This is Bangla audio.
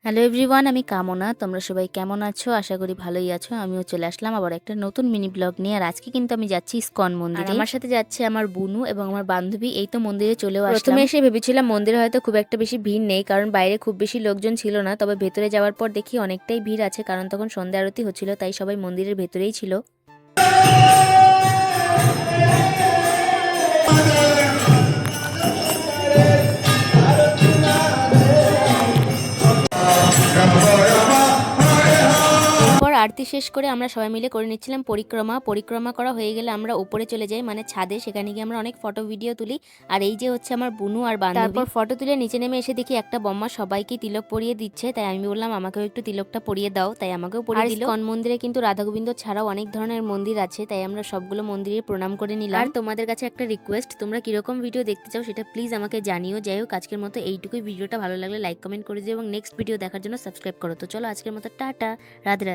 হ্যালো এভরিওয়ান, আমি কামনা। তোমরা সবাই কেমন আছো? আশা করি ভালোই আছো। আমিও চলে আসলাম আবার একটা নতুন মিনি ব্লগ নিয়ে। আর আজকে কিন্তু আমি যাচ্ছি ইসকন মন্দিরে। আর আমার সাথে যাচ্ছে আমার বুনু এবং আমার বান্ধবী। এই তো মন্দিরে চলেও আসলাম। প্রথমে এসে ভেবেছিলাম মন্দিরে হয়তো খুব একটা বেশি ভিড় নেই, কারণ বাইরে খুব বেশি লোকজন ছিল না। তবে ভেতরে যাওয়ার পর দেখি অনেকটাই ভিড় আছে, কারণ তখন সন্ধ্যা আরতি হচ্ছিল, তাই সবাই মন্দিরের ভেতরেই ছিল। এরপর আরতি শেষ করে আমরা সবাই মিলে করে নিচ্ছিলাম পরিক্রমা করা হয়ে গেলে আমরা উপরে চলে যাই, মানে ছাদে। সেখানে গিয়ে আমরা অনেক ফটো ভিডিও তুলি। আর এই যে হচ্ছে আমার বুনু আর বান্ধবী। তারপর ফটো তুলে নিচে নেমে এসে দেখি একটা বম্মা সবাইকে তিলক পরিয়ে দিচ্ছে, তাই আমি বললাম আমাকেও একটু তিলকটা পরিয়ে দাও, তাই আমাকেও পরিয়ে দিল। ইসকন মন্দিরে কিন্তু রাধা গোবিন্দ ছাড়াও অনেক ধরনের মন্দির আছে, তাই আমরা সবগুলো মন্দিরে প্রণাম করে নিলাম। আর তোমাদের কাছে একটা রিকোয়েস্ট, তোমরা কিরকম ভিডিও দেখতে চাও সেটা প্লিজ আমাকে জানিও। যাই হোক, আজকের মতো এইটুকুই। ভিডিওটা ভালো লাগলে লাইক কমেন্ট করে দিও এবং নেক্সট ভিডিও দেখার জন্য সাবস্ক্রাইব করো। তো চলো আজকের মতো টাটা, রাধে রাধে।